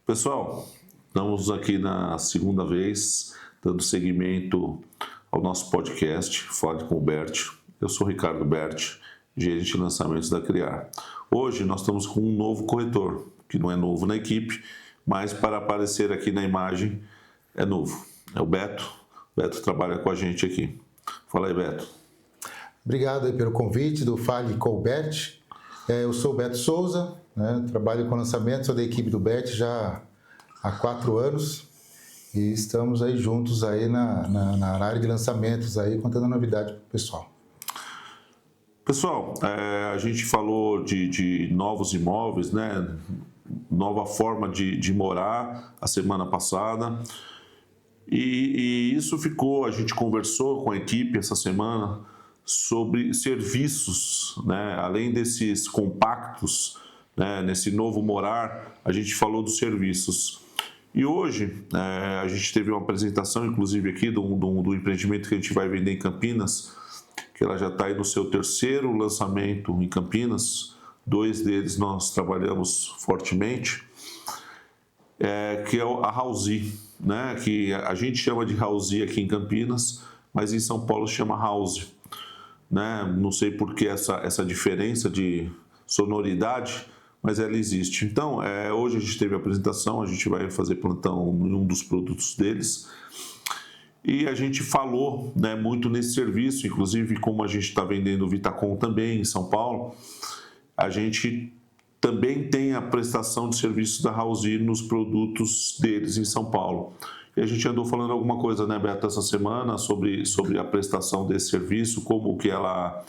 Pessoal, estamos aqui na segunda vez, dando seguimento ao nosso podcast, Fale com o Bert. Eu sou Ricardo Bert, gerente de lançamentos da Criar. Hoje nós estamos com um novo corretor, que não é novo na equipe, mas para aparecer aqui na imagem é novo. É o Beto. O Beto trabalha com a gente aqui. Fala aí, Beto. Obrigado aí pelo convite do Fale com o Bert. Eu sou o Beto Souza, né? Trabalho com lançamentos, sou da equipe do Bert já há 4 anos e estamos aí juntos aí na área de lançamentos, aí, contando novidade para o pessoal. Pessoal, a gente falou de novos imóveis, né? Nova forma de morar a semana passada e isso ficou, a gente conversou com a equipe essa semana sobre serviços, né? Além desses compactos, né? Nesse novo morar, a gente falou dos serviços. E hoje a gente teve uma apresentação, inclusive aqui, do empreendimento que a gente vai vender em Campinas, que ela já está aí no seu 3º lançamento em Campinas. 2 deles nós trabalhamos fortemente, que é a Housee, né? Que a gente chama de Housee aqui em Campinas, mas em São Paulo chama House. Né? Não sei por que essa diferença de sonoridade, mas ela existe. Então, hoje a gente teve a apresentação, a gente vai fazer plantão em um dos produtos deles. E a gente falou, né, muito nesse serviço, inclusive como a gente está vendendo o Vitacom também em São Paulo, a gente também tem a prestação de serviços da Housee nos produtos deles em São Paulo. E a gente andou falando alguma coisa, né, Beto, essa semana sobre a prestação desse serviço, como que ela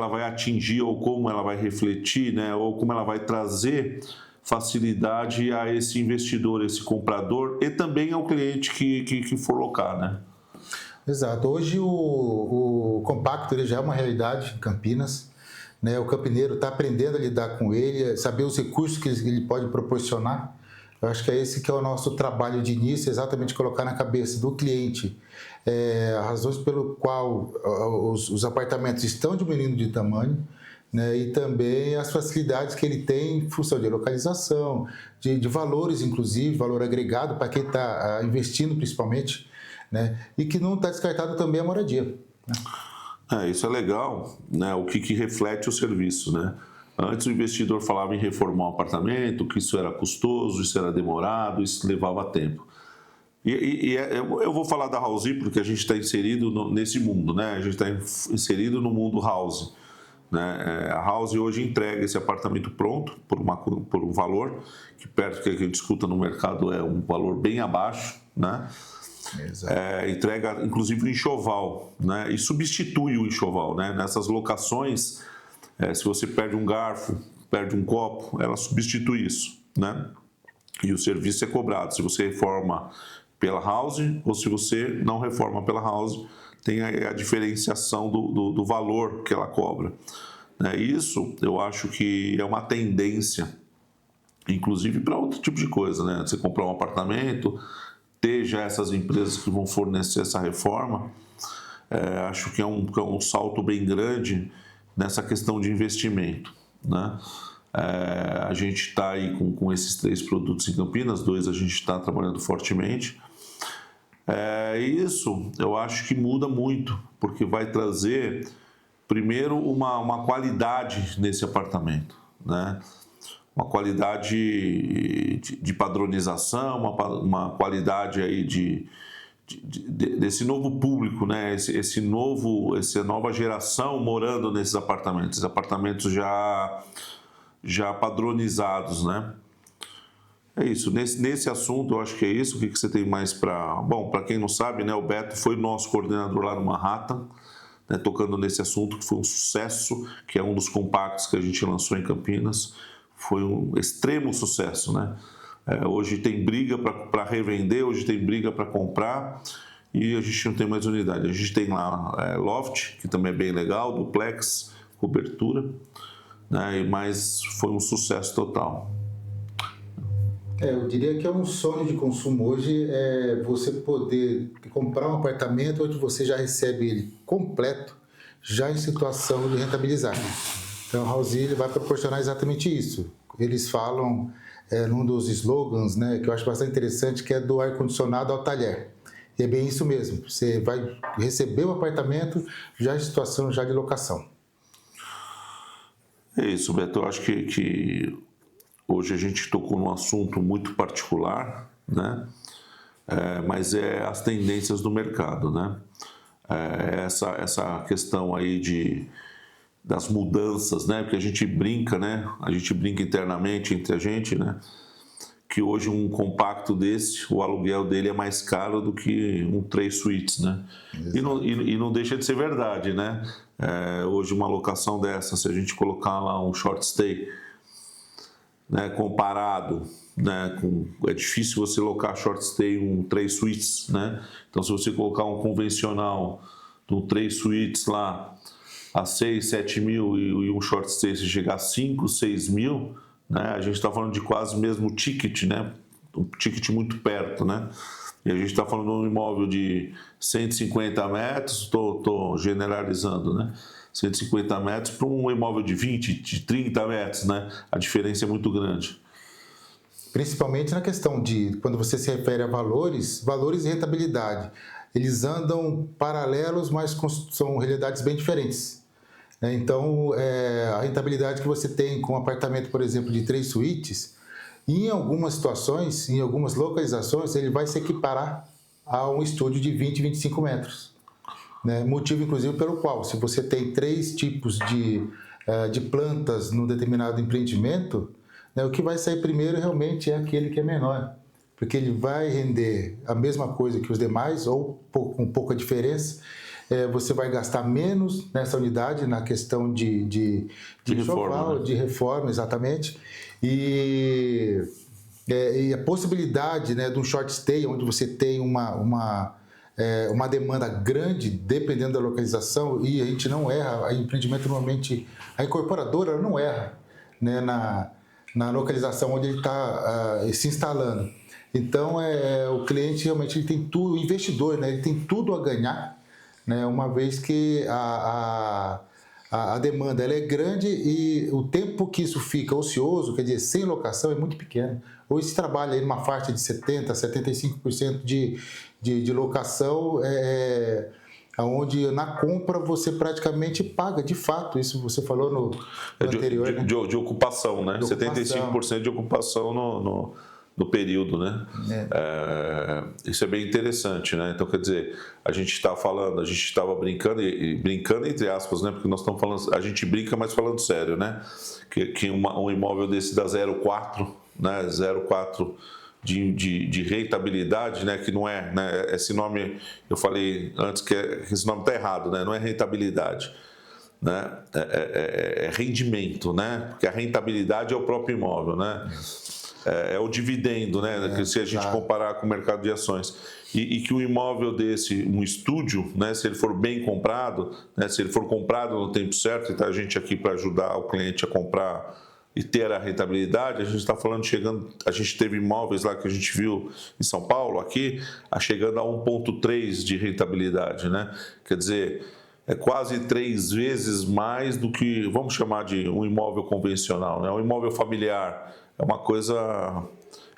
vai atingir ou como ela vai refletir, né, ou como ela vai trazer facilidade a esse investidor, esse comprador e também ao cliente que for locar, né? Exato. Hoje o compacto ele já é uma realidade em Campinas, né? O campineiro está aprendendo a lidar com ele, saber os recursos que ele pode proporcionar. Eu acho que é esse que é o nosso trabalho de início, exatamente colocar na cabeça do cliente as razões pelo qual os apartamentos estão diminuindo de tamanho, né, e também as facilidades que ele tem em função de localização, de valores, inclusive, valor agregado para quem está investindo principalmente, né, e que não está descartado também a moradia. Né? Isso é legal, né, o que reflete o serviço, né? Antes o investidor falava em reformar um apartamento, que isso era custoso, isso era demorado, isso levava tempo. Eu vou falar da Housee porque a gente está inserido nesse mundo, né? A gente está inserido no mundo House. Né? A Housee hoje entrega esse apartamento pronto por um valor que perto que a gente escuta no mercado é um valor bem abaixo, né? Entrega inclusive o enxoval, né? E substitui o enxoval, né? Nessas locações, se você perde um garfo, perde um copo, ela substitui isso, né? E o serviço é cobrado se você reforma pela Housee ou se você não reforma pela Housee, tem a diferenciação do valor que ela cobra. Isso eu acho que é uma tendência, inclusive para outro tipo de coisa, né? Você comprar um apartamento, ter já essas empresas que vão fornecer essa reforma, acho que é um salto bem grande nessa questão de investimento, né? A gente está aí com esses 3 produtos em Campinas, 2 a gente está trabalhando fortemente. Isso eu acho que muda muito, porque vai trazer, primeiro, uma qualidade nesse apartamento, né? Uma qualidade de padronização, uma qualidade aí desse novo público, né? Essa nova geração morando nesses apartamentos, esses apartamentos já padronizados, né? É isso, nesse assunto eu acho que é isso. O que você tem mais para... Bom, para quem não sabe, né, o Beto foi nosso coordenador lá no Manhattan, né, tocando nesse assunto que foi um sucesso, que é um dos compactos que a gente lançou em Campinas, foi um extremo sucesso, né? Hoje tem briga para revender, hoje tem briga para comprar e a gente não tem mais unidade. A gente tem lá loft, que também é bem legal, duplex, cobertura, né, mas foi um sucesso total. Eu diria que é um sonho de consumo hoje, você poder comprar um apartamento onde você já recebe ele completo, já em situação de rentabilizar. Então, a House ele vai proporcionar exatamente isso. Eles falam num dos slogans, né, que eu acho bastante interessante, que é do ar-condicionado ao talher. E é bem isso mesmo. Você vai receber o apartamento já em situação já de locação. É isso, Beto. Eu acho que hoje a gente tocou num assunto muito particular, né? Mas é as tendências do mercado, né? Essa questão aí das mudanças, né? Porque a gente brinca, né? A gente brinca internamente entre a gente, né? Que hoje um compacto desse, o aluguel dele é mais caro do que um 3 suítes, né? E não deixa de ser verdade, né? Hoje uma locação dessa, se a gente colocar lá um short stay, né, comparado, né, é difícil você locar short stay um 3 suítes, né? Então se você colocar um convencional de um 3 suítes lá a 6, 7 mil e um short stay se chegar a 5, 6 mil, né, a gente está falando de quase mesmo ticket, né? Um ticket muito perto, né? E a gente está falando de um imóvel de 150 metros, estou generalizando, né? 150 metros para um imóvel de 20, de 30 metros, né? A diferença é muito grande. Principalmente na questão de, quando você se refere a valores e rentabilidade. Eles andam paralelos, mas são realidades bem diferentes. Então, a rentabilidade que você tem com um apartamento, por exemplo, de 3 suítes, em algumas situações, em algumas localizações, ele vai se equiparar a um estúdio de 20, 25 metros. Né? Motivo, inclusive, pelo qual, se você tem 3 tipos de plantas num determinado empreendimento, né, o que vai sair primeiro realmente é aquele que é menor, porque ele vai render a mesma coisa que os demais, ou com pouca diferença. Você vai gastar menos nessa unidade na questão de reforma, né? De reforma, exatamente. E a possibilidade, né, de um short stay, onde você tem uma demanda grande, dependendo da localização, e a gente não erra, a empreendimento normalmente, a incorporadora não erra, né, na localização onde ele está se instalando. Então, o cliente realmente ele tem tudo, o investidor, né, ele tem tudo a ganhar, né, uma vez que a demanda ela é grande e o tempo que isso fica ocioso, quer dizer, sem locação, é muito pequeno. Hoje se trabalha em uma faixa de 70%, 75% de locação, onde na compra você praticamente paga, de fato, isso você falou no anterior. Né? De ocupação, né? De 75% de ocupação no período, né? Isso é bem interessante, né? Então, quer dizer, a gente estava brincando, e brincando entre aspas, né? Porque nós estamos falando, a gente brinca, mas falando sério, né? Que um imóvel desse da 0,4, né? 0,4 de rentabilidade, né? Que não é, né? Esse nome, eu falei antes que esse nome está errado, né? Não é rentabilidade. Né? É rendimento, né? Porque a rentabilidade é o próprio imóvel, né? É o dividendo, né? Se a gente comparar com o mercado de ações. E que um imóvel desse, um estúdio, né? Se ele for bem comprado, né? Se ele for comprado no tempo certo, então a gente aqui para ajudar o cliente a comprar e ter a rentabilidade, a gente está falando a gente teve imóveis lá que a gente viu em São Paulo, aqui, chegando a 1,3 de rentabilidade, né? Quer dizer, é quase 3 vezes mais do que, vamos chamar de um imóvel convencional, né? Um imóvel familiar. É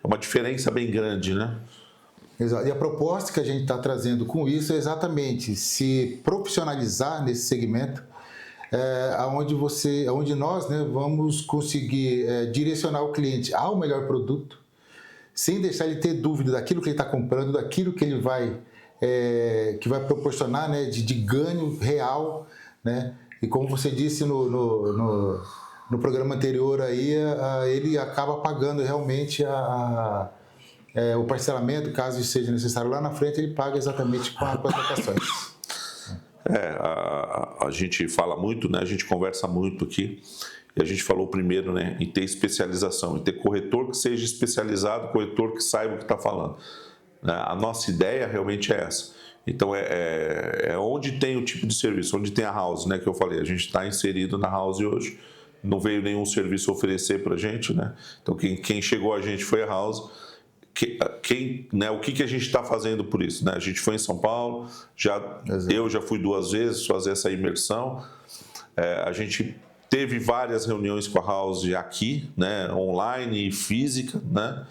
uma diferença bem grande, né? Exato. E a proposta que a gente está trazendo com isso é exatamente se profissionalizar nesse segmento, onde nós, né, vamos conseguir direcionar o cliente ao melhor produto, sem deixar ele ter dúvida daquilo que ele está comprando, daquilo que ele vai proporcionar, né, de ganho real, né? E como você disse no programa anterior, aí, ele acaba pagando realmente o parcelamento, caso seja necessário lá na frente, ele paga exatamente com as locações. A gente fala muito, né? A gente conversa muito aqui, e a gente falou primeiro, né, em ter especialização, em ter corretor que seja especializado, corretor que saiba o que está falando. A nossa ideia realmente é essa. Então, onde tem o tipo de serviço, onde tem a house, né, que eu falei, a gente está inserido na house hoje, não veio nenhum serviço oferecer para a gente, né? Então, quem chegou a gente foi a house. Né, o que a gente está fazendo por isso? Né? A gente foi em São Paulo, eu já fui 2 vezes fazer essa imersão. A gente teve várias reuniões com a House aqui, né, online e física, né?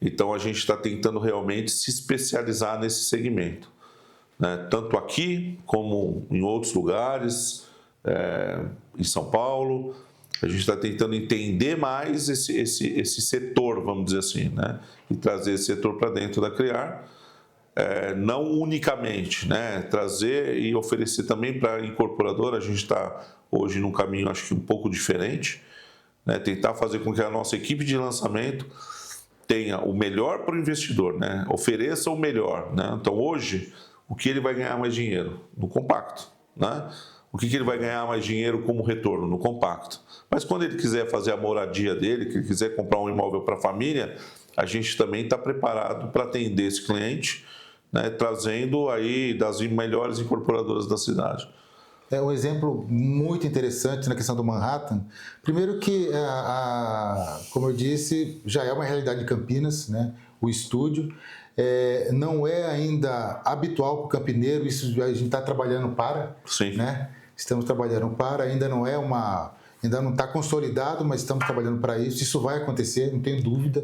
Então a gente está tentando realmente se especializar nesse segmento, né? Tanto aqui como em outros lugares, em São Paulo. A gente está tentando entender mais esse setor, vamos dizer assim, né? E trazer esse setor para dentro da Criar. Não unicamente, né? Trazer e oferecer também para a incorporadora. A gente está hoje num caminho, acho que um pouco diferente, né? Tentar fazer com que a nossa equipe de lançamento tenha o melhor para o investidor, né? Ofereça o melhor, né? Então hoje, o que ele vai ganhar mais dinheiro? No compacto, né? O que ele vai ganhar mais dinheiro como retorno? No compacto. Mas quando ele quiser fazer a moradia dele, que ele quiser comprar um imóvel para a família, a gente também está preparado para atender esse cliente, né? Trazendo aí das melhores incorporadoras da cidade. É um exemplo muito interessante na questão do Manhattan. Primeiro que, como eu disse, já é uma realidade de Campinas, né? O estúdio. Não é ainda habitual para o campineiro, isso a gente está trabalhando para, Sim. Né? Estamos trabalhando para, ainda não está consolidado, mas estamos trabalhando para isso. Isso vai acontecer, não tenho dúvida.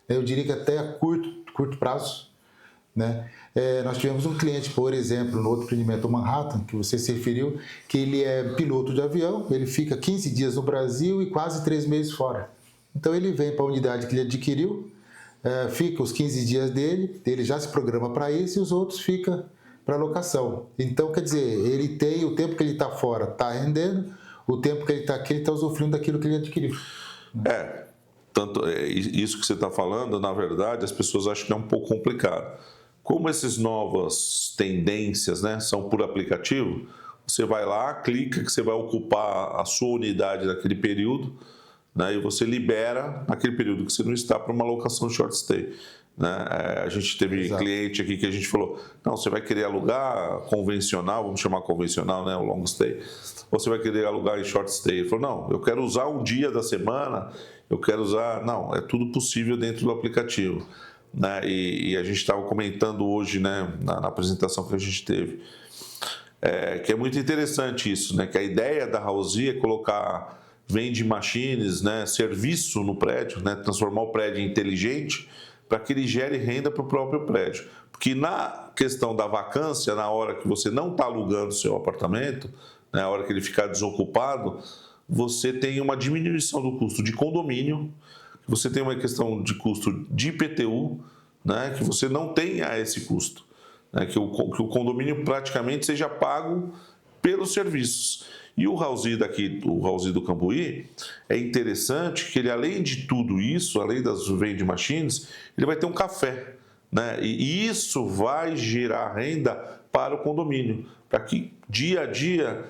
Eu diria que até a curto prazo, né? Nós tivemos um cliente, por exemplo, no outro empreendimento Manhattan, que você se referiu, que ele é piloto de avião, ele fica 15 dias no Brasil e quase 3 meses fora. Então ele vem para a unidade que ele adquiriu, fica os 15 dias dele, ele já se programa para isso e os outros ficam para locação. Então, quer dizer, ele tem o tempo que ele está fora, está rendendo, o tempo que ele está aqui, ele está usufruindo daquilo que ele adquiriu. Isso que você está falando, na verdade, as pessoas acham que é um pouco complicado. Como essas novas tendências, né, são por aplicativo, você vai lá, clica que você vai ocupar a sua unidade naquele período, né, e você libera naquele período que você não está para uma locação short stay. Né? A gente teve Exato. Cliente aqui que a gente falou, não, você vai querer alugar convencional, vamos chamar convencional, né, o long stay, ou você vai querer alugar em short stay? Ele falou, não, eu quero usar um dia da semana, eu quero usar... Não, é tudo possível dentro do aplicativo. Né? E a gente estava comentando hoje, né, na apresentação que a gente teve, que é muito interessante isso, né, que a ideia da Housea é colocar vending machines, né, serviço no prédio, né, transformar o prédio em inteligente para que ele gere renda para o próprio prédio. Porque na questão da vacância, na hora que você não está alugando o seu apartamento, né, na hora que ele ficar desocupado, você tem uma diminuição do custo de condomínio, você tem uma questão de custo de IPTU, né, que você não tenha esse custo, né, que o condomínio praticamente seja pago pelos serviços. E o Housea daqui, o Housea do Cambuí, é interessante que ele, além de tudo isso, além das vending machines, ele vai ter um café, né, e isso vai gerar renda para o condomínio, para que dia a dia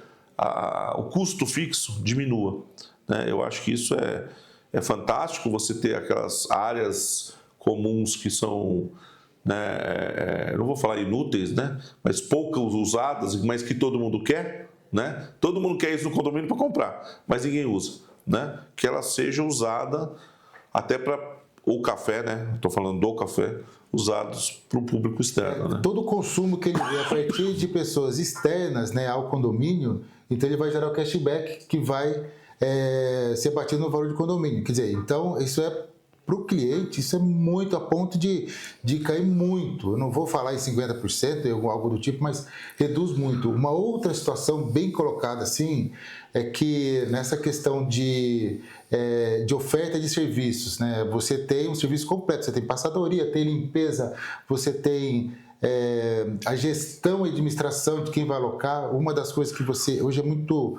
o custo fixo diminua. Né. Eu acho que isso é fantástico, você ter aquelas áreas comuns que são, né, não vou falar inúteis, né, mas poucas usadas, mas que todo mundo quer, né? Todo mundo quer isso no condomínio para comprar, mas ninguém usa, né? Que ela seja usada até para o café, né? Estou falando do café, usados para o público externo. Né? Todo o consumo que ele vê a partir de pessoas externas, né, ao condomínio, então ele vai gerar o cashback que vai ser batido no valor de condomínio. Quer dizer, então isso para o cliente, isso é muito a ponto de cair muito. Eu não vou falar em 50% ou algo do tipo, mas reduz muito. Uma outra situação bem colocada assim é que nessa questão de oferta de serviços, né? Você tem um serviço completo, você tem passadoria, tem limpeza, você tem a gestão e administração de quem vai alocar. Uma das coisas que você hoje é muito...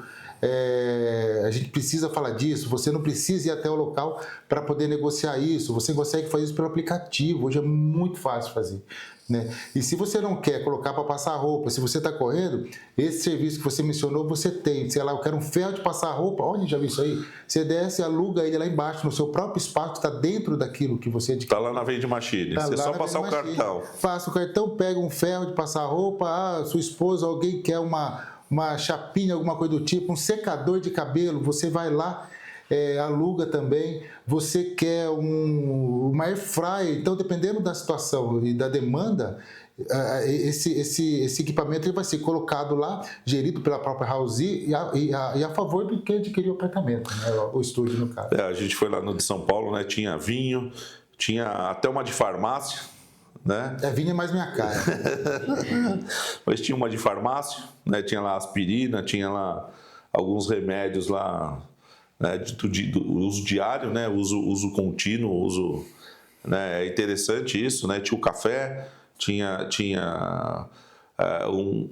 a gente precisa falar disso, você não precisa ir até o local para poder negociar isso, você consegue fazer isso pelo aplicativo, hoje é muito fácil fazer, né? E se você não quer colocar para passar roupa, se você está correndo, esse serviço que você mencionou, você tem, sei lá, eu quero um ferro de passar roupa, onde já viu isso aí? Você desce, aluga ele lá embaixo, no seu próprio espaço, está dentro daquilo que você adquiriu. Está lá na vending machine, você só passar o cartão. Passa o cartão, pega um ferro de passar roupa, sua esposa, alguém quer uma chapinha, alguma coisa do tipo, um secador de cabelo, você vai lá, aluga também, você quer uma air fryer, então dependendo da situação e da demanda, esse equipamento ele vai ser colocado lá, gerido pela própria Housea e a favor do que adquirir o apartamento, né? O estúdio, no caso. A gente foi lá no de São Paulo, né? Tinha vinho, tinha até uma de farmácia, né? Vinho é mais minha cara. Mas tinha uma de farmácia, né? Tinha lá aspirina, tinha lá alguns remédios lá, né? do uso diário, né? Uso contínuo, uso, né? É interessante isso, né? Tinha o café, tinha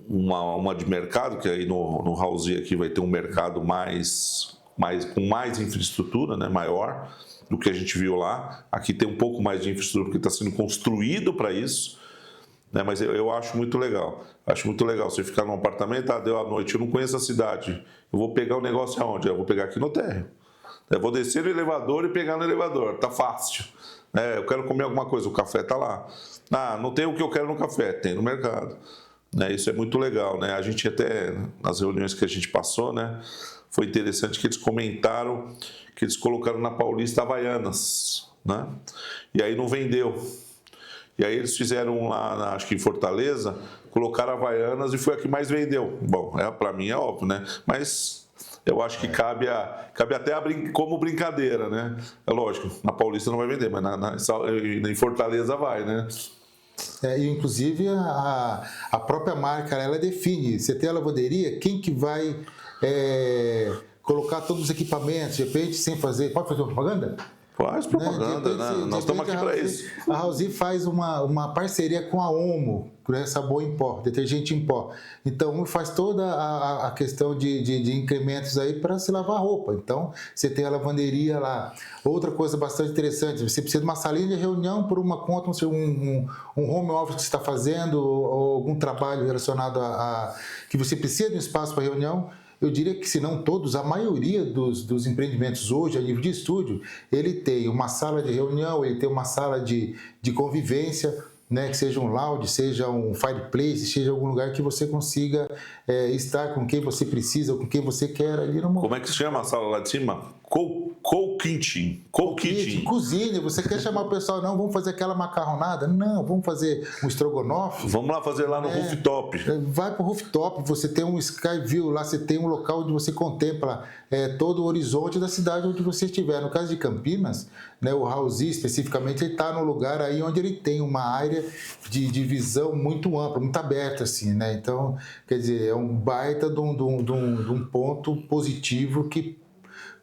uma de mercado, que aí no Housea aqui vai ter um mercado com mais infraestrutura, né? Maior do que a gente viu lá. Aqui tem um pouco mais de infraestrutura porque está sendo construído para isso, né? Mas eu acho muito legal. Acho muito legal você ficar num apartamento, deu a noite, eu não conheço a cidade, eu vou pegar o negócio aonde? Eu vou pegar aqui no térreo. Eu vou descer no elevador e pegar no elevador, tá fácil. Eu quero comer alguma coisa, o café tá lá. Não tem o que eu quero no café, tem no mercado. Isso é muito legal, né? A gente até, nas reuniões que a gente passou, né? Foi interessante que eles comentaram que eles colocaram na Paulista Havaianas, né? E aí não vendeu. E aí eles fizeram lá, acho que em Fortaleza, colocaram Havaianas e foi a que mais vendeu. Bom, para mim é óbvio, né? Mas eu acho que cabe até como brincadeira, né? É lógico, na Paulista não vai vender, mas em Fortaleza vai, né? E inclusive a própria marca, ela define, você tem a lavanderia, quem que vai colocar todos os equipamentos, de repente, sem fazer... Pode fazer uma propaganda? Faz propaganda, né? Nós estamos aqui para isso. A Housea faz uma parceria com a Omo, sabão em pó, detergente em pó. Então, faz toda a questão de incrementos aí para se lavar roupa. Então, você tem a lavanderia lá. Outra coisa bastante interessante, você precisa de uma salinha de reunião por uma conta, um home office que você está fazendo, ou algum trabalho relacionado que você precisa de um espaço para reunião. Eu diria que, se não todos, a maioria dos empreendimentos hoje, a nível de estúdio, ele tem uma sala de reunião, ele tem uma sala de convivência, né, que seja um lounge, seja um fireplace, seja algum lugar que você consiga estar com quem você precisa, ou com quem você quer ali no momento. Como é que se chama a sala lá de cima? Co-kitchen. Cozinha. Você quer chamar o pessoal? Não, vamos fazer aquela macarronada? Não, vamos fazer um estrogonofe? Vamos lá fazer lá no rooftop. Vai para o rooftop, você tem um sky view lá, você tem um local onde você contempla todo o horizonte da cidade onde você estiver. No caso de Campinas, né, o Housea especificamente, ele está no lugar aí onde ele tem uma área de visão muito ampla, muito aberta, assim, né? Então, quer dizer, é um baita de um ponto positivo que,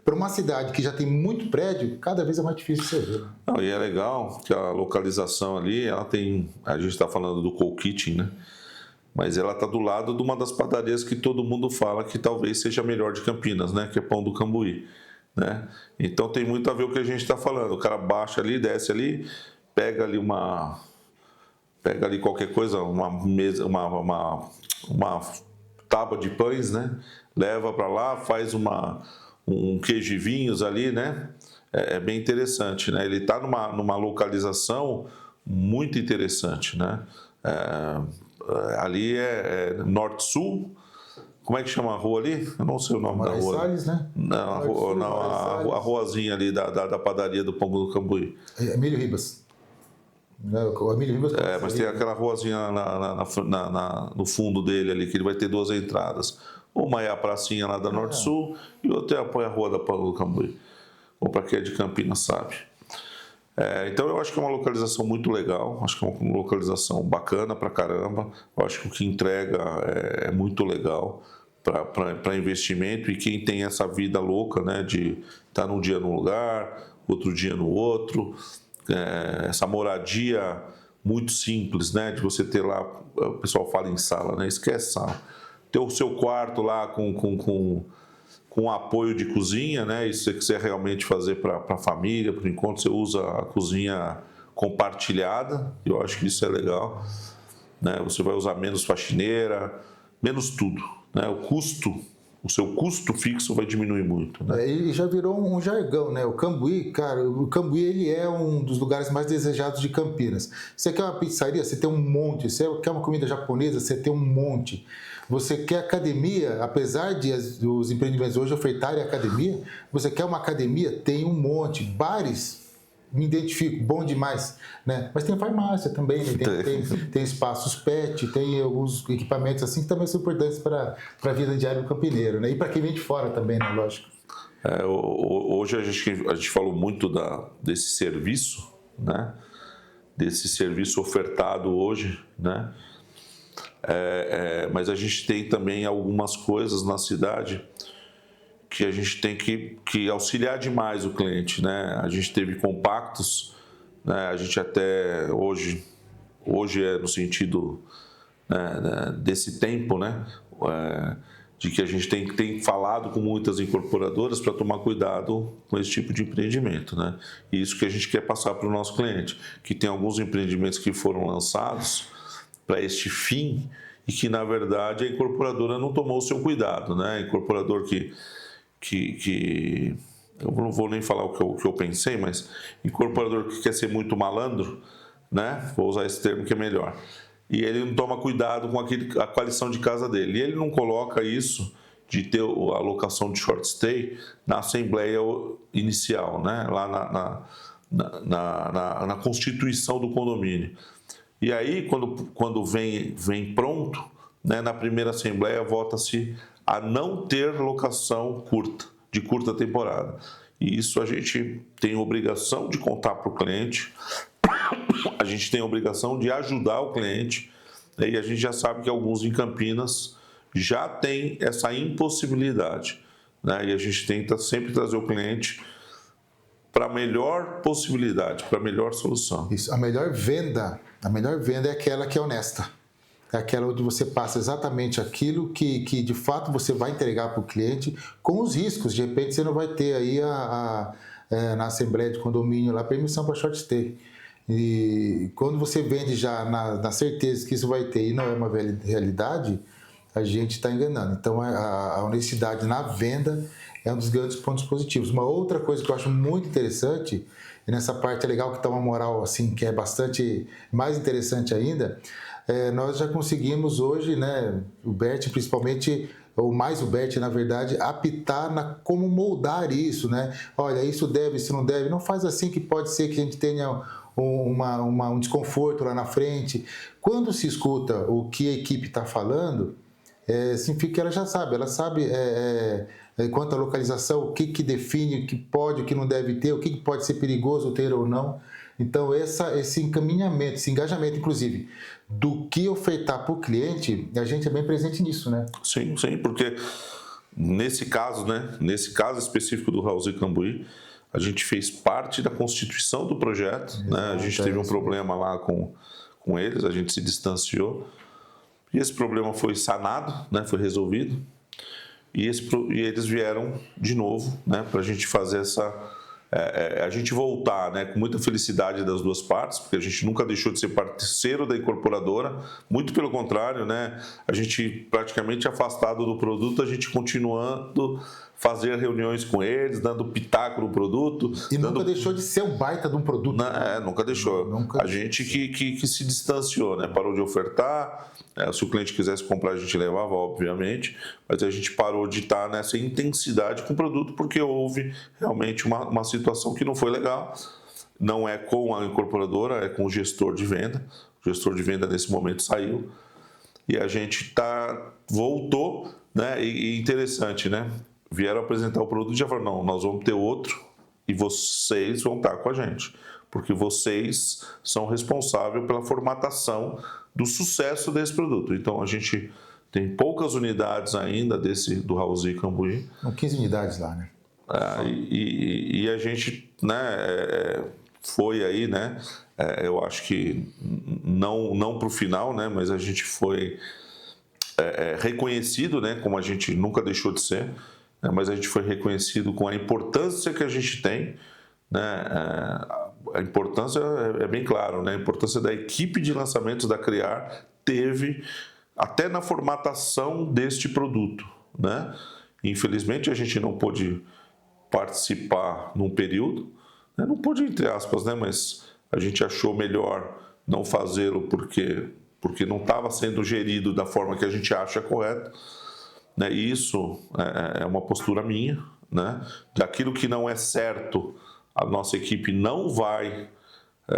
para uma cidade que já tem muito prédio, cada vez é mais difícil de você ver. E é legal que a localização ali, ela tem... A gente está falando do co-kitchen, né? Mas ela está do lado de uma das padarias que todo mundo fala que talvez seja a melhor de Campinas, né? Que é Pão do Cambuí, né? Então tem muito a ver com o que a gente está falando. O cara baixa ali, desce ali, pega ali qualquer coisa, uma mesa, uma tábua de pães, né? Leva para lá, faz um queijo e vinhos ali, né? É bem interessante, né? Ele está numa localização muito interessante, né? Ali é norte-sul. Como é que chama a rua ali? Eu não sei o nome da rua. Salles, né? Não, a ruazinha ali da padaria do Pão do Cambuí. Emílio Ribas. O Emílio Ribas. Mas tem aquela ruazinha no fundo dele ali, que ele vai ter duas entradas. Uma é a pracinha lá da Norte-Sul e outra é a rua da Pão do Cambuí. Ou para quem é de Campinas sabe. Então eu acho que é uma localização muito legal, acho que é uma localização bacana pra caramba. Eu acho que o que entrega é muito legal para investimento, e quem tem essa vida louca, né, de estar num dia num lugar, outro dia no outro, essa moradia muito simples, né, de você ter lá, o pessoal fala em sala, né, esquece sala, ter o seu quarto lá com apoio de cozinha, né? E se você quiser realmente fazer para a família, por enquanto você usa a cozinha compartilhada, eu acho que isso é legal, né? Você vai usar menos faxineira, menos tudo, né? O seu custo fixo vai diminuir muito, né? E já virou um jargão, né? O Cambuí, cara, ele é um dos lugares mais desejados de Campinas. Você quer uma pizzaria, você tem um monte. Você quer uma comida japonesa, você tem um monte. Você quer academia, apesar de os empreendimentos hoje ofertarem academia, você quer uma academia, tem um monte. Bares, me identifico, bom demais, né? Mas tem farmácia também, né? Tem espaços PET, tem alguns equipamentos assim que também são importantes para a vida diária do campineiro, né? E para quem vem de fora também, né? Lógico. Hoje a gente falou muito desse serviço, né? Desse serviço ofertado hoje, né? Mas a gente tem também algumas coisas na cidade que a gente tem que auxiliar demais o cliente, né? A gente teve compactos, né? A gente até hoje é no sentido, né, desse tempo, né? De que a gente tem falado com muitas incorporadoras para tomar cuidado com esse tipo de empreendimento, né? E isso que a gente quer passar para o nosso cliente, que tem alguns empreendimentos que foram lançados para este fim e que, na verdade, a incorporadora não tomou o seu cuidado, né? Incorporador que eu não vou nem falar o que eu pensei, mas incorporador que quer ser muito malandro, né? Vou usar esse termo que é melhor. E ele não toma cuidado com a qualição de casa dele. E ele não coloca isso de ter a alocação de short stay na assembleia inicial, né? Lá na constituição do condomínio. E aí, quando vem pronto, né, na primeira assembleia, vota-se a não ter locação de curta temporada. E isso a gente tem obrigação de contar para o cliente, a gente tem a obrigação de ajudar o cliente, né, e a gente já sabe que alguns em Campinas já tem essa impossibilidade, né, e a gente tenta sempre trazer o cliente para a melhor possibilidade, para a melhor solução. Isso, a melhor venda é aquela que é honesta. É aquela onde você passa exatamente aquilo que de fato você vai entregar para o cliente com os riscos. De repente você não vai ter aí na assembleia de condomínio lá permissão para short stay. E quando você vende já na certeza que isso vai ter e não é uma realidade, a gente está enganando. Então a honestidade na venda é um dos grandes pontos positivos. Uma outra coisa que eu acho muito interessante, e nessa parte é legal que está uma moral assim, que é bastante mais interessante ainda, nós já conseguimos hoje, né, o Bert principalmente, ou mais o Bert, na verdade, apitar como moldar isso, né? Olha, isso deve, isso não deve. Não faz assim que pode ser que a gente tenha um desconforto lá na frente. Quando se escuta o que a equipe está falando, significa que ela sabe quanto à localização, o que define o que pode, o que não deve ter, o que pode ser perigoso ter ou não. Então, esse encaminhamento, esse engajamento, inclusive, do que ofertar para o cliente, a gente é bem presente nisso, né? Sim, porque nesse caso, né, nesse caso específico do Raulzito Cambuí, a gente fez parte da constituição do projeto, exato, né? A gente teve um problema lá com eles, a gente se distanciou, e esse problema foi sanado, né, foi resolvido, e eles vieram de novo, né, para a gente fazer a gente voltar, né, com muita felicidade das duas partes, porque a gente nunca deixou de ser parceiro da incorporadora, muito pelo contrário, né, a gente praticamente afastado do produto, a gente continuando fazer reuniões com eles, dando pitaco no produto. E nunca deixou de ser um baita de um produto. Nunca deixou. A gente que se distanciou, né, parou de ofertar, se o cliente quisesse comprar a gente levava, obviamente, mas a gente parou de estar nessa intensidade com o produto porque houve realmente uma situação que não foi legal. Não é com a incorporadora, é com o gestor de venda. O gestor de venda nesse momento saiu e a gente voltou, né? E interessante, né? Vieram apresentar o produto e já falaram, não, nós vamos ter outro e vocês vão estar com a gente, porque vocês são responsáveis pela formatação do sucesso desse produto. Então, a gente tem poucas unidades ainda do Raulzito Cambuí. São 15 unidades lá, né? E a gente, né, foi aí, né, eu acho que não para o final, né, mas a gente foi reconhecido, né, como a gente nunca deixou de ser, né, mas a gente foi reconhecido com a importância que a gente tem, né, a importância é bem claro, né, a importância da equipe de lançamentos da Criar teve até na formatação deste produto, né. Infelizmente a gente não pôde participar num período, né? Não pôde entre aspas, né? Mas a gente achou melhor não fazê-lo porque não estava sendo gerido da forma que a gente acha correta, né? E isso é uma postura minha, né? Daquilo que não é certo a nossa equipe não vai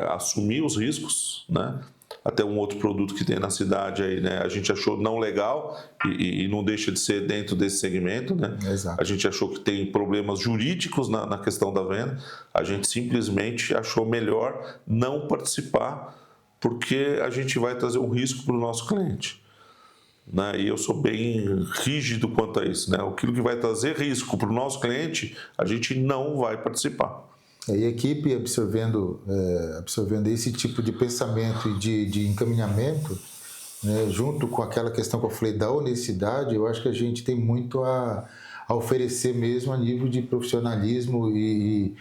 assumir os riscos, né? Até um outro produto que tem na cidade aí, né? A gente achou não legal e não deixa de ser dentro desse segmento, né? Exato. A gente achou que tem problemas jurídicos na questão da venda, a gente simplesmente achou melhor não participar, porque a gente vai trazer um risco para o nosso cliente, né? E eu sou bem rígido quanto a isso, né? Aquilo que vai trazer risco para o nosso cliente, a gente não vai participar. E a equipe absorvendo esse tipo de pensamento e de encaminhamento, né, junto com aquela questão que eu falei da honestidade, eu acho que a gente tem muito a oferecer mesmo a nível de profissionalismo e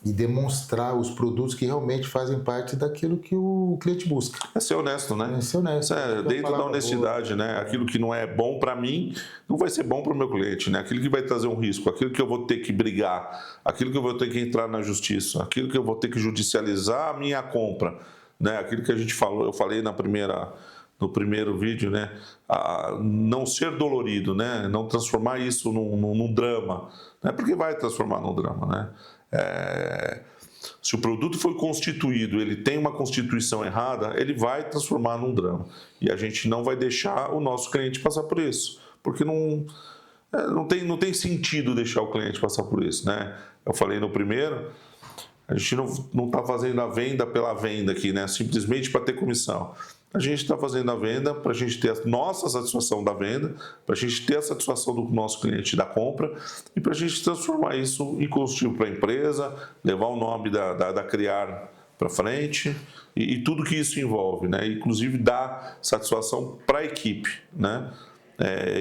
demonstrar os produtos que realmente fazem parte daquilo que o cliente busca. É ser honesto, né? É ser honesto. Dentro da honestidade, né? Aquilo que não é bom para mim, não vai ser bom para o meu cliente, né? Aquilo que vai trazer um risco, aquilo que eu vou ter que brigar, aquilo que eu vou ter que entrar na justiça, aquilo que eu vou ter que judicializar a minha compra, né? Aquilo que a gente falou, eu falei no primeiro vídeo, né? Não ser dolorido, né? Não transformar isso num drama, né? Porque vai transformar num drama, né? Se o produto foi constituído, ele tem uma constituição errada, ele vai transformar num drama. E a gente não vai deixar o nosso cliente passar por isso, porque não tem sentido deixar o cliente passar por isso, né? Eu falei no primeiro, a gente não está fazendo a venda pela venda aqui, né? Simplesmente para ter comissão. A gente está fazendo a venda para a gente ter a nossa satisfação da venda, para a gente ter a satisfação do nosso cliente da compra e para a gente transformar isso em combustível para a empresa, levar o nome da Criar para frente e tudo que isso envolve, né? Inclusive dar satisfação para a equipe, né?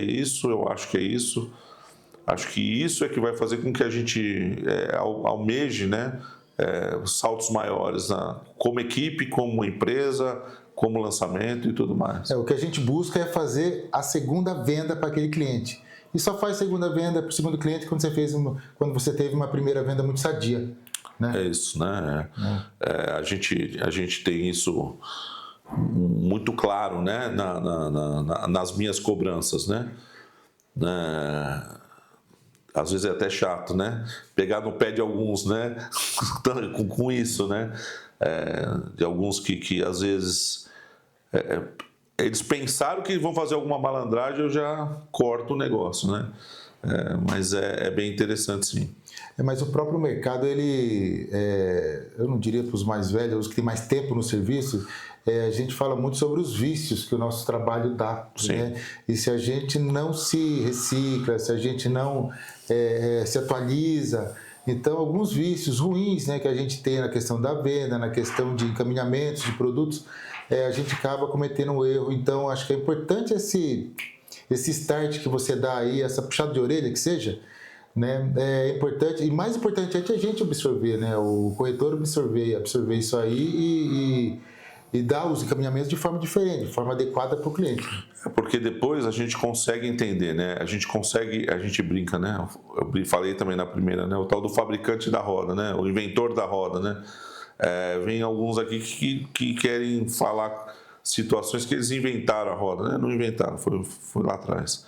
Isso, eu acho que é isso. Acho que isso é que vai fazer com que a gente almeje, né? Saltos maiores, né? Como equipe, como empresa, como lançamento e tudo mais. O que a gente busca é fazer a segunda venda para aquele cliente. E só faz segunda venda para o segundo cliente quando você teve uma primeira venda muito sadia, né? É isso, né? A gente tem isso muito claro, né? Nas minhas cobranças, né? Às vezes é até chato, né? Pegar no pé de alguns, né? com isso, né? De alguns que às vezes eles pensaram que vão fazer alguma malandragem, eu já corto o negócio, né? Mas é bem interessante, sim. Mas o próprio mercado, eu não diria para os mais velhos, os que têm mais tempo no serviço, a gente fala muito sobre os vícios que o nosso trabalho dá. Né? E se a gente não se recicla, se a gente não se atualiza, então alguns vícios ruins, né, que a gente tem na questão da venda, na questão de encaminhamentos de produtos, a gente acaba cometendo um erro. Então acho que é importante esse start que você dá aí, essa puxada de orelha que seja, né? É importante, e mais importante é a gente absorver, né? O corretor absorver isso aí e dar os encaminhamentos de forma diferente, de forma adequada para o cliente. Porque depois a gente consegue entender, né? A gente brinca, né? Eu falei também na primeira, né? O tal do fabricante da roda, né? O inventor da roda, né? Vem alguns aqui que querem falar situações que eles inventaram a roda, né? Não inventaram, foi lá atrás.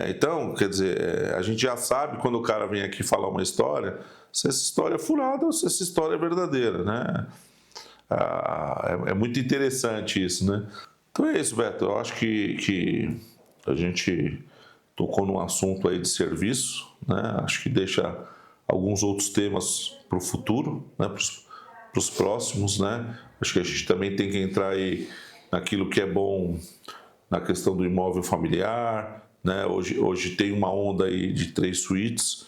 Então, quer dizer, a gente já sabe quando o cara vem aqui falar uma história, se essa história é furada ou se essa história é verdadeira, né? É muito interessante isso, né? Então é isso, Beto. Eu acho que a gente tocou num assunto aí de serviço, né? Acho que deixa alguns outros temas para o futuro, né? Para os próximos, né? Acho que a gente também tem que entrar aí naquilo que é bom na questão do imóvel familiar, né? Hoje tem uma onda aí de 3 suítes,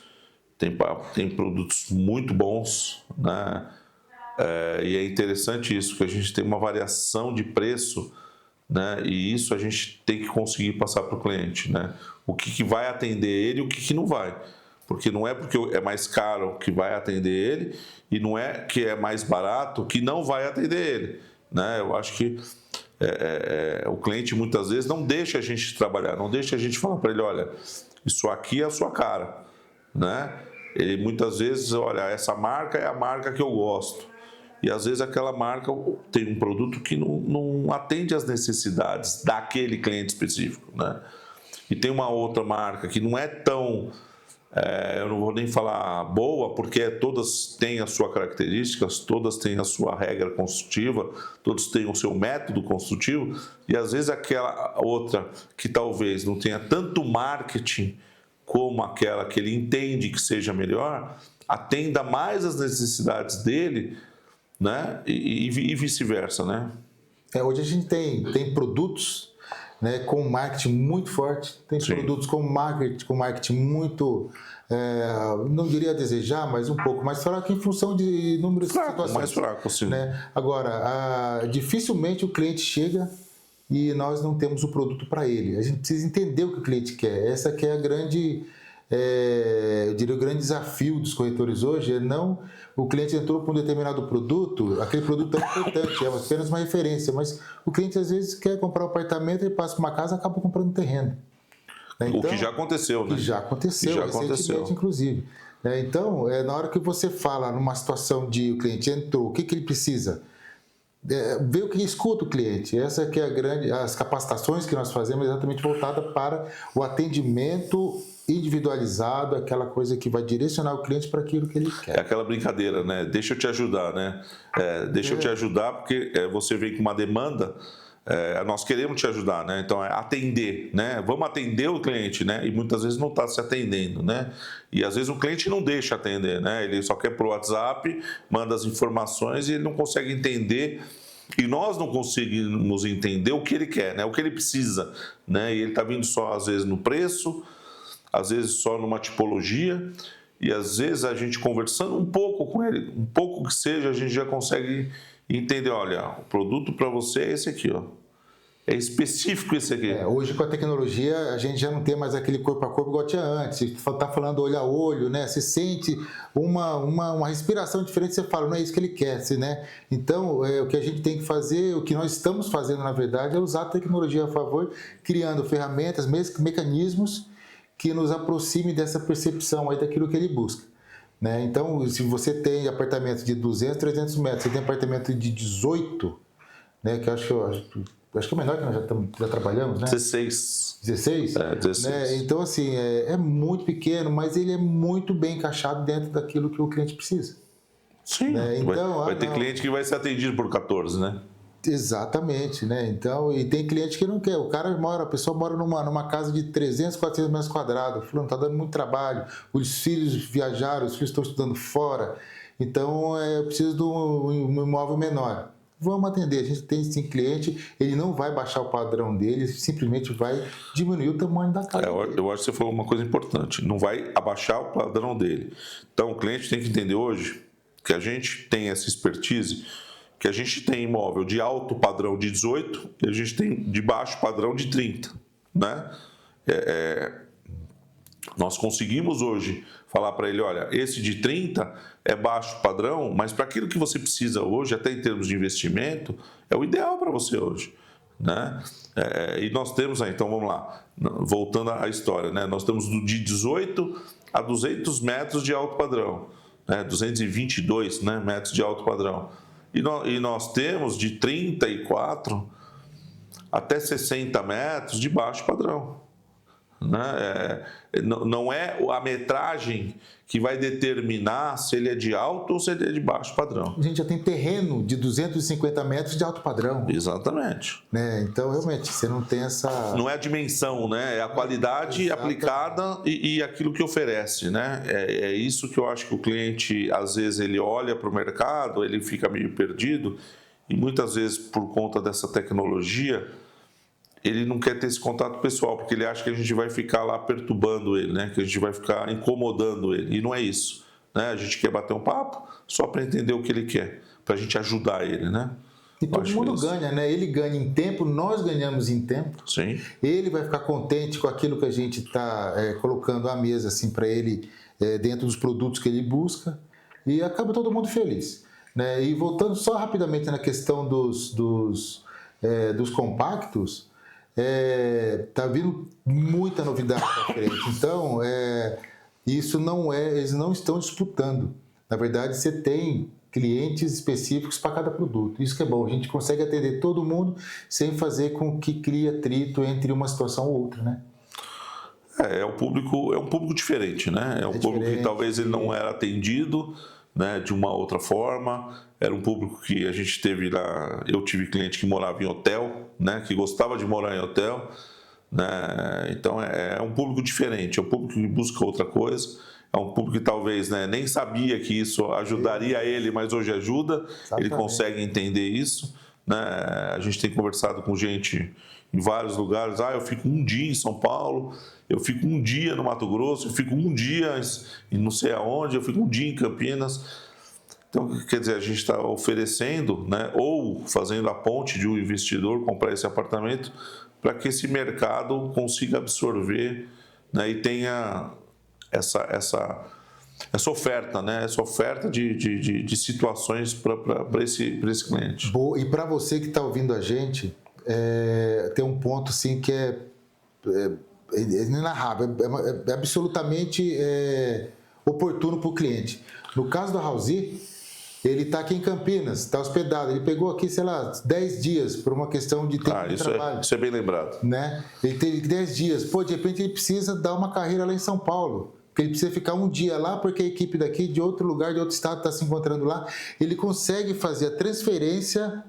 tem produtos muito bons, né? E é interessante isso, que a gente tem uma variação de preço, né? E isso a gente tem que conseguir passar para o cliente, né? O que vai atender ele e o que não vai. Porque não é porque é mais caro que vai atender ele e não é que é mais barato que não vai atender ele, né? Eu acho que o cliente muitas vezes não deixa a gente trabalhar, não deixa a gente falar para ele, olha, isso aqui é a sua cara, né? Ele muitas vezes, olha, essa marca é a marca que eu gosto. E às vezes aquela marca tem um produto que não atende às necessidades daquele cliente específico, né? E tem uma outra marca que não é tão eu não vou nem falar boa, porque todas têm as suas características, todas têm a sua regra construtiva, todos têm o seu método construtivo, e às vezes aquela outra que talvez não tenha tanto marketing como aquela que ele entende que seja melhor, atenda mais às necessidades dele, né? E vice-versa, né? Hoje a gente tem produtos, né, com marketing muito forte, tem Sim. produtos com marketing muito, não diria desejar, mas um pouco mais fraco em função de inúmeras situações. Mais fraco, sim. Né? Agora, dificilmente o cliente chega e nós não temos o produto para ele. A gente precisa entender o que o cliente quer. Essa que é a grande, eu diria, o grande desafio dos corretores hoje, é não o cliente entrou com um determinado produto, aquele produto é importante, é apenas uma referência, mas o cliente às vezes quer comprar um apartamento, ele passa para uma casa e acaba comprando um terreno. Então, o que já aconteceu, né? Que já aconteceu, recentemente, inclusive. Então, na hora que você fala numa situação de o cliente entrou, o que ele precisa? Ver o que escuta o cliente. Essa que é as capacitações que nós fazemos exatamente voltada para o atendimento individualizado, aquela coisa que vai direcionar o cliente para aquilo que ele quer. É aquela brincadeira, né? Deixa eu te ajudar, né? Deixa eu te ajudar porque você vem com uma demanda, nós queremos te ajudar, né? Então, é atender, né? Vamos atender o cliente, né? E muitas vezes não está se atendendo, né? E às vezes o cliente não deixa atender, né? Ele só quer por WhatsApp, manda as informações e ele não consegue entender. E nós não conseguimos entender o que ele quer, né? O que ele precisa, né? E ele está vindo só, às vezes, no preço, às vezes só numa tipologia, e às vezes a gente conversando um pouco com ele, um pouco que seja, a gente já consegue entender, olha, o produto para você é esse aqui, ó. É específico esse aqui. Hoje com a tecnologia a gente já não tem mais aquele corpo a corpo igual tinha antes. Você está falando olho a olho, né? Você sente uma respiração diferente, você fala, não é isso que ele quer, né? Então, o que a gente tem que fazer, o que nós estamos fazendo na verdade é usar a tecnologia a favor, criando ferramentas, mecanismos que nos aproxime dessa percepção aí daquilo que ele busca. Né? Então, se você tem apartamento de 200, 300 metros, você tem apartamento de 18, né? Que eu acho que é o menor que nós já trabalhamos, né? 16. 16? 16. Né? Então, assim, é muito pequeno, mas ele é muito bem encaixado dentro daquilo que o cliente precisa. Sim, né? Então, vai ter cliente que vai ser atendido por 14, né? Exatamente, né? Então, e tem cliente que não quer. A pessoa mora numa casa de 300, 400 metros quadrados. Falou, não está dando muito trabalho. Os filhos viajaram, os filhos estão estudando fora. Então, eu preciso de um imóvel menor. Vamos atender. A gente tem sim cliente, ele não vai baixar o padrão dele, simplesmente vai diminuir o tamanho da casa. Eu acho que você falou uma coisa importante. Não vai abaixar o padrão dele. Então, o cliente tem que entender hoje que a gente tem essa expertise, que a gente tem imóvel de alto padrão de 18 e a gente tem de baixo padrão de 30, né? Nós conseguimos hoje falar para ele, olha, esse de 30 é baixo padrão, mas para aquilo que você precisa hoje, até em termos de investimento, é o ideal para você hoje, né? E nós temos, então vamos lá, voltando à história, né? Nós temos de 18 a 200 metros de alto padrão, né? 222, né, metros de alto padrão. E nós temos de 34 até 60 metros de baixo padrão. Né? Não é a metragem que vai determinar se ele é de alto ou se ele é de baixo padrão. A gente já tem terreno de 250 metros de alto padrão. Exatamente. Né? Então, realmente, você não tem essa... Não é a dimensão, né? É a qualidade aplicada e aquilo que oferece, né? É isso que eu acho que o cliente, às vezes, ele olha para o mercado, ele fica meio perdido e muitas vezes, por conta dessa tecnologia, ele não quer ter esse contato pessoal, porque ele acha que a gente vai ficar lá perturbando ele, né? Que a gente vai ficar incomodando ele. E não é isso, né? A gente quer bater um papo só para entender o que ele quer, para a gente ajudar ele, né? E todo mundo ganha, né? Ele ganha em tempo, nós ganhamos em tempo. Sim. Ele vai ficar contente com aquilo que a gente está colocando à mesa assim, para ele, dentro dos produtos que ele busca, e acaba todo mundo feliz. Né? E voltando só rapidamente na questão dos compactos, tá vindo muita novidade para frente. Então, isso não eles não estão disputando. Na verdade, você tem clientes específicos para cada produto. Isso que é bom, a gente consegue atender todo mundo sem fazer com que crie atrito entre uma situação ou outra, né? É um público diferente, né? É um público que talvez ele não era atendido, né, de uma outra forma. Era um público que a gente teve lá. Eu tive cliente que morava em hotel, né, que gostava de morar em hotel, né? Então é um público diferente, é um público que busca outra coisa. É um público que talvez, né, nem sabia que isso ajudaria ele, mas hoje ajuda. Ele consegue entender isso, né? A gente tem conversado com gente em vários lugares. Eu fico um dia em São Paulo, eu fico um dia no Mato Grosso, eu fico um dia em não sei aonde, eu fico um dia em Campinas. Então, quer dizer, a gente está oferecendo, né, ou fazendo a ponte de um investidor comprar esse apartamento para que esse mercado consiga absorver, né, e tenha essa oferta, né, essa oferta de situações para esse cliente. Boa. E para você que está ouvindo a gente, tem um ponto assim que é inenarrável, é absolutamente oportuno para o cliente. No caso da Housea, ele está aqui em Campinas, está hospedado. Ele pegou aqui, sei lá, 10 dias por uma questão de tempo de trabalho. Isso é bem lembrado. Né? Ele teve 10 dias. Pô, de repente ele precisa dar uma carreira lá em São Paulo. Porque ele precisa ficar um dia lá, porque a equipe daqui, de outro lugar, de outro estado, está se encontrando lá. Ele consegue fazer a transferência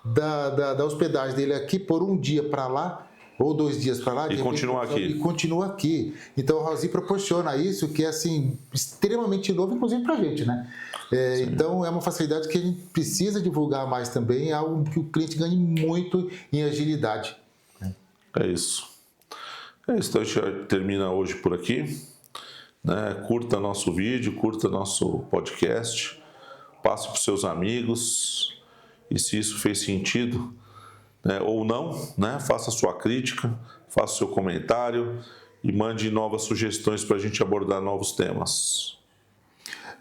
da hospedagem dele aqui por um dia para lá, ou 2 dias para lá. E continua aqui. E continua aqui. Então, a Housea proporciona isso, que é assim, extremamente novo, inclusive para a gente, né? Então, é uma facilidade que a gente precisa divulgar mais também, é algo que o cliente ganhe muito em agilidade. É isso. Então, a gente termina hoje por aqui. Né? Curta nosso vídeo, curta nosso podcast, passe para os seus amigos, e se isso fez sentido, né, ou não, né, faça a sua crítica, faça o seu comentário e mande novas sugestões para a gente abordar novos temas.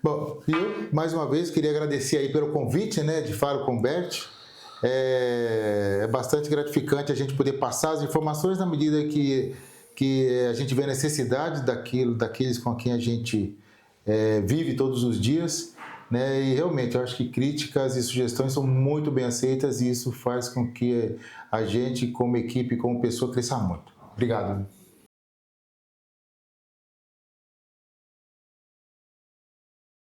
Bom, eu, mais uma vez, queria agradecer aí pelo convite, né, de Faro com Bert. É bastante gratificante a gente poder passar as informações na medida que a gente vê a necessidade daqueles com quem a gente vive todos os dias, né? E realmente, eu acho que críticas e sugestões são muito bem aceitas e isso faz com que a gente, como equipe, como pessoa, cresça muito. Obrigado.